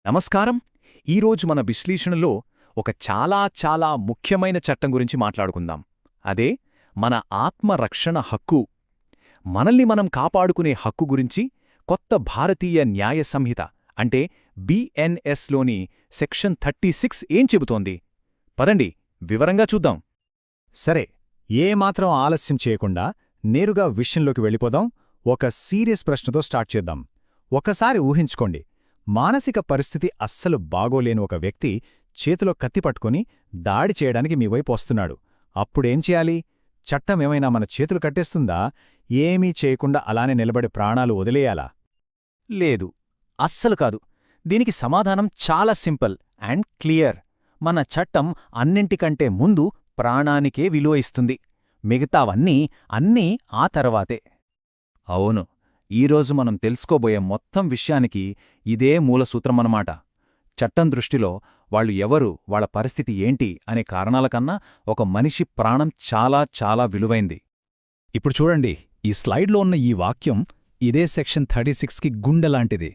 నమస్కారం. ఈరోజు మన విశ్లేషణలో ఒక చాలా ముఖ్యమైన చట్టం గురించి మాట్లాడుకుందాం. అదే మన ఆత్మరక్షణ హక్కు. మనల్ని మనం కాపాడుకునే హక్కు గురించి కొత్త భారతీయ న్యాయ సంహిత అంటే బిఎన్ఎస్లోని సెక్షన్ 36 ఏం చెబుతోంది? పదండి వివరంగా చూద్దాం. సరే, ఏమాత్రం ఆలస్యం చేయకుండా నేరుగా విషయంలోకి వెళ్ళిపోదాం. ఒక సీరియస్ ప్రశ్నతో స్టార్ట్ చేద్దాం. ఒకసారి ఊహించుకోండి, మానసిక పరిస్థితి అస్సలు బాగోలేని ఒక వ్యక్తి చేతిలో కత్తి పట్టుకుని దాడి చేయడానికి మీ వైపు వస్తున్నాడు. అప్పుడేం చేయాలి? చట్టమేమైనా మన చేతులు కట్టేస్తుందా? ఏమీ చేయకుండా అలానే నిలబడి ప్రాణాలు వదిలేయాలా? లేదు, అస్సలు కాదు. దీనికి సమాధానం చాలా సింపుల్ అండ్ క్లియర్. మన చట్టం అన్నింటికంటే ముందు ప్రాణానికే విలువ ఇస్తుంది. మిగతావన్నీ ఆ తర్వాతే. అవును, ఈరోజు మనం తెలుసుకోబోయే మొత్తం విషయానికి ఇదే మూలసూత్రమన్నమాట. చట్టం దృష్టిలో వాళ్ళు ఎవరు, వాళ్ళ పరిస్థితి ఏంటి అనే కారణాలకన్నా ఒక మనిషి ప్రాణం చాలా విలువైంది. ఇప్పుడు చూడండి, ఈ స్లైడ్లో ఉన్న ఈ వాక్యం ఇదే సెక్షన్ 36కి గుండెలాంటిది.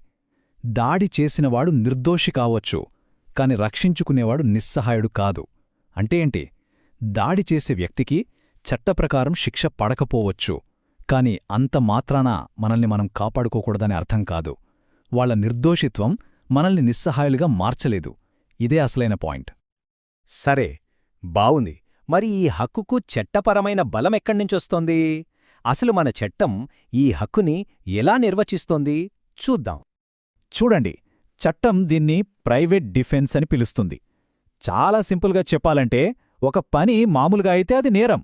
దాడి చేసినవాడు నిర్దోషి కావచ్చు, కాని రక్షించుకునేవాడు నిస్సహాయుడు కాదు. అంటే ఏంటి? దాడి చేసే వ్యక్తికి చట్టప్రకారం శిక్ష పడకపోవచ్చు, కాని అంత మాత్రాన మనల్ని మనం కాపాడుకోకూడదని అర్థం కాదు. వాళ్ల నిర్దోషిత్వం మనల్ని నిస్సహాయులుగా మార్చలేదు. ఇదే అసలైన పాయింట్. సరే, బావుంది. మరి ఈ హక్కుకు చట్టపరమైన బలమెక్కడ్నించొస్తోంది? అసలు మన చట్టం ఈ హక్కుని ఎలా నిర్వచిస్తోంది చూద్దాం. చూడండి, చట్టం దీన్ని ప్రైవేట్ డిఫెన్స్ అని పిలుస్తుంది. చాలా సింపుల్గా చెప్పాలంటే, ఒక పని మామూలుగా అయితే అది నేరం.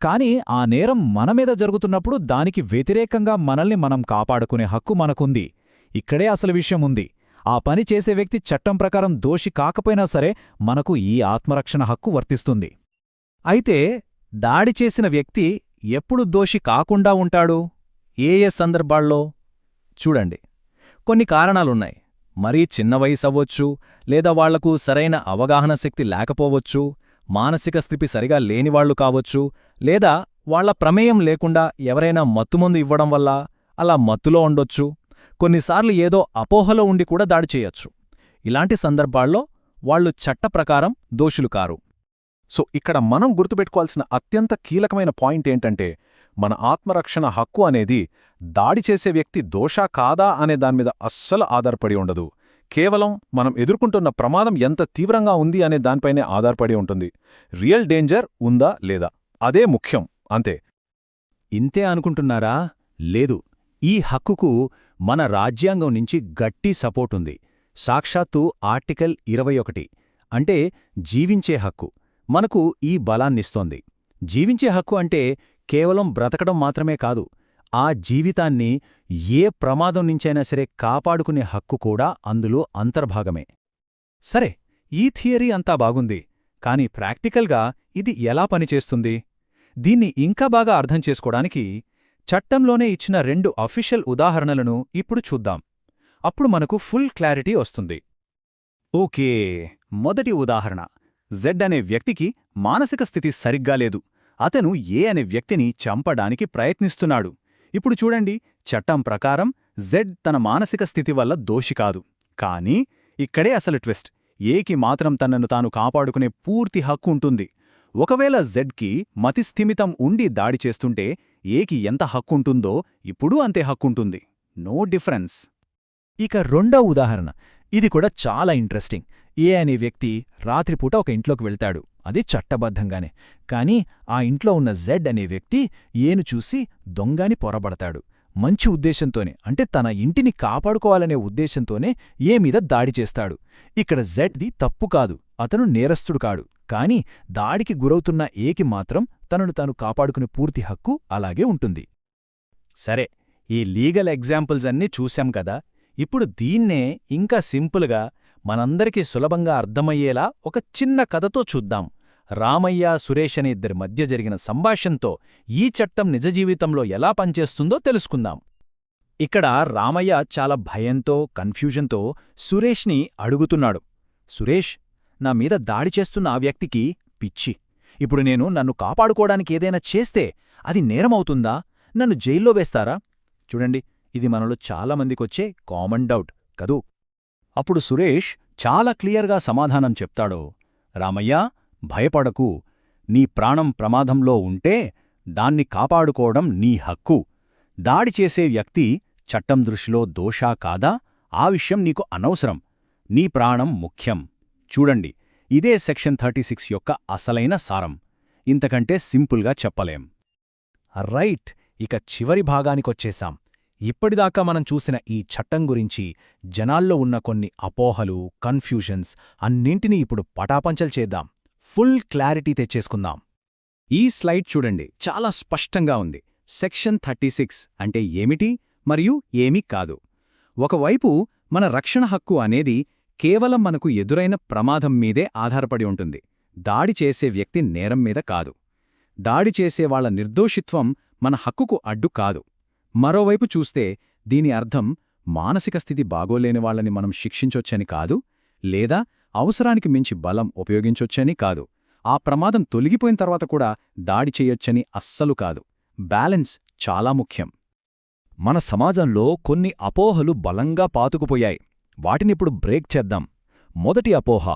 కాని ఆ నేరం మనమీద జరుగుతున్నప్పుడు దానికి వ్యతిరేకంగా మనల్ని మనం కాపాడుకునే హక్కు మనకుంది. ఇక్కడే అసలు విషయం ఉంది. ఆ పని చేసే వ్యక్తి చట్టం ప్రకారం దోషి కాకపోయినా సరే మనకు ఈ ఆత్మరక్షణ హక్కు వర్తిస్తుంది. అయితే దాడి చేసిన వ్యక్తి ఎప్పుడు దోషి కాకుండా ఉంటాడు? ఏ సందర్భాల్లో? చూడండి, కొన్ని కారణాలున్నాయి. మరీ చిన్న వయసవ్వొచ్చు, లేదా వాళ్లకు సరైన అవగాహన శక్తి లేకపోవచ్చు, మానసిక స్థితి సరిగా లేనివాళ్లు కావచ్చు, లేదా వాళ్ల ప్రమేయం లేకుండా ఎవరైనా మత్తుమందు ఇవ్వడం వల్ల అలా మత్తులో ఉండొచ్చు. కొన్నిసార్లు ఏదో అపోహలో ఉండి కూడా దాడి చేయొచ్చు. ఇలాంటి సందర్భాల్లో వాళ్లు చట్టప్రకారం దోషులు కారు. సో ఇక్కడ మనం గుర్తుపెట్టుకోవాల్సిన అత్యంత కీలకమైన పాయింట్ ఏంటంటే, మన ఆత్మరక్షణ హక్కు అనేది దాడి చేసే వ్యక్తి దోషా కాదా అనే దానిమీద అస్సలు ఆధారపడి ఉండదు. కేవలం మనం ఎదుర్కొంటున్న ప్రమాదం ఎంత తీవ్రంగా ఉంది అనే దానిపైనే ఆధారపడి ఉంటుంది. రియల్ డేంజర్ ఉందా లేదా, అదే ముఖ్యం, అంతే. ఇంతే అనుకుంటున్నారా? లేదు, ఈ హక్కుకు మన రాజ్యాంగం నుంచి గట్టి సపోర్టుంది. సాక్షాత్తు ఆర్టికల్ 21 అంటే జీవించే హక్కు మనకు ఈ బలాన్నిస్తోంది. జీవించే హక్కు అంటే కేవలం బ్రతకడం మాత్రమే కాదు, ఆ జీవితాన్ని ఏ ప్రమాదం నుంచైనా సరే కాపాడుకునే హక్కు కూడా అందులో అంతర్భాగమే. సరే, ఈ థియరీ అంతా బాగుంది. కాని ప్రాక్టికల్గా ఇది ఎలా పనిచేస్తుంది? దీన్ని ఇంకా బాగా అర్థం చేసుకోవడానికి చట్టంలోనే ఇచ్చిన 2 అఫీషియల్ ఉదాహరణలను ఇప్పుడు చూద్దాం. అప్పుడు మనకు ఫుల్ క్లారిటీ వస్తుంది. ఓకే, మొదటి ఉదాహరణ. జెడ్ అనే వ్యక్తికి మానసిక స్థితి సరిగ్గా లేదు. అతను ఏ అనే వ్యక్తిని చంపడానికి ప్రయత్నిస్తున్నాడు. ఇప్పుడు చూడండి, చట్టం ప్రకారం జెడ్ తన మానసిక స్థితి వల్ల దోషి కాదు. కానీ ఇక్కడే అసలు ట్విస్ట్. ఏకి మాత్రం తనను తాను కాపాడుకునే పూర్తి హక్కు ఉంటుంది. ఒకవేళ జెడ్కి మతిస్థిమితం ఉండి దాడి చేస్తుంటే ఏకి ఎంత హక్కుంటుందో ఇప్పుడు అంతే హక్కుంటుంది. No difference. ఇక రెండో ఉదాహరణ, ఇది కూడా చాలా ఇంట్రెస్టింగ్. ఏ అనే వ్యక్తి రాత్రిపూట ఒక ఇంట్లోకి వెళ్తాడు, అది చట్టబద్ధంగానే. కాని ఆ ఇంట్లో ఉన్న జెడ్ అనే వ్యక్తి ఏను చూసి దొంగని పొరబడతాడు. మంచి ఉద్దేశంతోనే, అంటే తన ఇంటిని కాపాడుకోవాలనే ఉద్దేశంతోనే ఏ మీద దాడి చేస్తాడు. ఇక్కడ జెడ్ది తప్పు కాదు, అతను నేరస్తుడు కాడు. కాని దాడికి గురవుతున్న ఏకి మాత్రం తనను తాను కాపాడుకునే పూర్తి హక్కు అలాగే ఉంటుంది. సరే, ఈ లీగల్ ఎగ్జాంపుల్స్ అన్నీ చూశాం కదా. ఇప్పుడు దీన్నే ఇంకా సింపుల్గా మనందరికీ సులభంగా అర్థమయ్యేలా ఒక చిన్న కథతో చూద్దాం. రామయ్య, సురేష్ అనే ఇద్దరి మధ్య జరిగిన సంభాషణతో ఈ చట్టం నిజ జీవితంలో ఎలా పనిచేస్తుందో తెలుసుకుందాం. ఇక్కడ రామయ్య చాలా భయంతో, కన్ఫ్యూజన్తో సురేష్ని అడుగుతున్నాడు. సురేష్, నా మీద దాడి చేస్తున్న ఆ వ్యక్తికి పిచ్చి. ఇప్పుడు నేను నన్ను కాపాడుకోవడానికి ఏదైనా చేస్తే అది నేరమవుతుందా? నన్ను జైల్లో వేస్తారా? చూడండి, ఇది మనలో చాలామందికొచ్చే కామన్ డౌట్ కదూ. అప్పుడు సురేష్ చాలా క్లియర్గా సమాధానం చెప్తాడు. రామయ్యా, భయపడకు. నీ ప్రాణం ప్రమాదంలో ఉంటే దాన్ని కాపాడుకోవడం నీ హక్కు. దాడి చేసే వ్యక్తి చట్టం దృష్టిలో దోషా కాదా ఆ విషయం నీకు అనవసరం. నీ ప్రాణం ముఖ్యం. చూడండి, ఇదే సెక్షన్ 36 యొక్క అసలైన సారం. ఇంతకంటే సింపుల్గా చెప్పలేం. రైట్, ఇక చివరి భాగానికొచ్చేశాం. ఇప్పటిదాకా మనం చూసిన ఈ చట్టం గురించి జనాల్లో ఉన్న కొన్ని అపోహలు, కన్ఫ్యూజన్స్ అన్నింటినీ ఇప్పుడు పటాపంచలు చేద్దాం. ఫుల్ క్లారిటీ తెచ్చేసుకుందాం. ఈ స్లైడ్ చూడండి, చాలా స్పష్టంగా ఉంది. సెక్షన్ 36 అంటే ఏమిటి మరియు ఏమీ కాదు. ఒకవైపు మన రక్షణ హక్కు అనేది కేవలం మనకు ఎదురైన ప్రమాదం మీదే ఆధారపడి ఉంటుంది, దాడి చేసే వ్యక్తి నేరం మీద కాదు. దాడి చేసేవాళ్ల నిర్దోషిత్వం మన హక్కుకు అడ్డు కాదు. మరోవైపు చూస్తే దీని అర్థం మానసిక స్థితి బాగోలేని వాళ్ళని మనం శిక్షించొచ్చని కాదు, లేదా అవసరానికి మించి బలం ఉపయోగించొచ్చని కాదు. ఆ ప్రమాదం తొలగిపోయిన తర్వాత కూడా దాడి చెయ్యొచ్చని అస్సలు కాదు. బ్యాలెన్స్ చాలా ముఖ్యం. మన సమాజంలో కొన్ని అపోహలు బలంగా పాతుకుపోయాయి. వాటినిప్పుడు బ్రేక్ చేద్దాం. మొదటి అపోహ,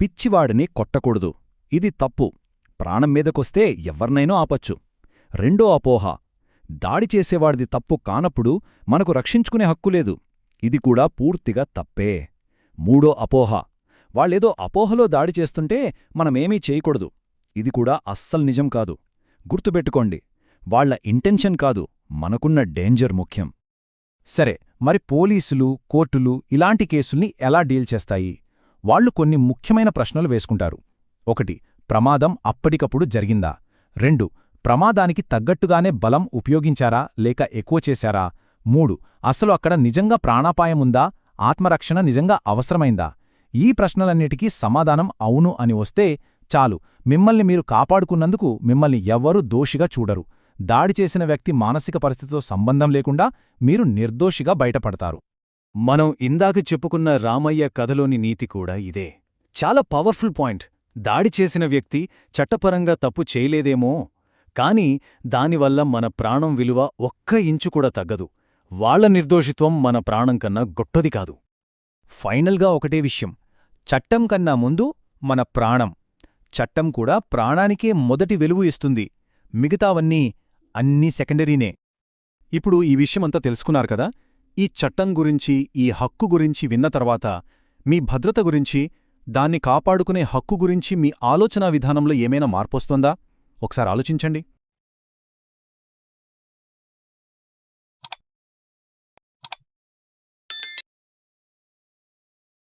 పిచ్చివాడిని కొట్టకూడదు. ఇది తప్పు. ప్రాణం మీదకొస్తే ఎవర్నైనా ఆపచ్చు. రెండో అపోహ, దాడి చేసేవాడిది తప్పు కానప్పుడు మనకు రక్షించుకునే హక్కులేదు. ఇది కూడా పూర్తిగా తప్పే. మూడో అపోహ, వాళ్ళేదో అపోహలో దాడి చేస్తుంటే మనమేమీ చేయకూడదు. ఇది కూడా అస్సలు నిజం కాదు. గుర్తుపెట్టుకోండి, వాళ్ల ఇంటెన్షన్ కాదు, మనకున్న డేంజర్ ముఖ్యం. సరే, మరి పోలీసులు, కోర్టులు ఇలాంటి కేసుల్ని ఎలా డీల్ చేస్తాయి? వాళ్లు కొన్ని ముఖ్యమైన ప్రశ్నలు వేసుకుంటారు. 1. ప్రమాదం అప్పటికప్పుడు జరిగిందా? 2. ప్రమాదానికి తగ్గట్టుగానే బలం ఉపయోగించారా లేక ఎక్కువ చేశారా? 3. అసలు అక్కడ నిజంగా ప్రాణాపాయముందా? ఆత్మరక్షణ నిజంగా అవసరమైందా? ఈ ప్రశ్నలన్నిటికీ సమాధానం అవును అని వస్తే చాలు, మిమ్మల్ని మీరు కాపాడుకున్నందుకు మిమ్మల్ని ఎవ్వరూ దోషిగా చూడరు. దాడి చేసిన వ్యక్తి మానసిక పరిస్థితితో సంబంధం లేకుండా మీరు నిర్దోషిగా బయటపడతారు. మనం ఇందాక చెప్పుకున్న రామయ్య కథలోని నీతి కూడా ఇదే. చాలా పవర్ఫుల్ పాయింట్. దాడి చేసిన వ్యక్తి చట్టపరంగా తప్పు చేయలేదేమో, కాని దానివల్ల మన ప్రాణం విలువ ఒక్క ఇంచు కూడా తగ్గదు. వాళ్ల నిర్దోషిత్వం మన ప్రాణం కన్నా గొప్పది కాదు. ఫైనల్గా ఒకటే విషయం, చట్టం కన్నా ముందు మన ప్రాణం. చట్టం కూడా ప్రాణానికే మొదటి వెలుగు ఇస్తుంది, మిగతావన్నీ అన్నీ సెకండరీనే. ఇప్పుడు ఈ విషయమంతా తెలుసుకున్నారు కదా? ఈ చట్టం గురించి, ఈ హక్కు గురించి విన్న తర్వాత మీ భద్రత గురించి, దాన్ని కాపాడుకునే హక్కు గురించి మీ ఆలోచనా విధానంలో ఏమైనా మార్పొస్తోందా? ఒకసారి ఆలోచించండి.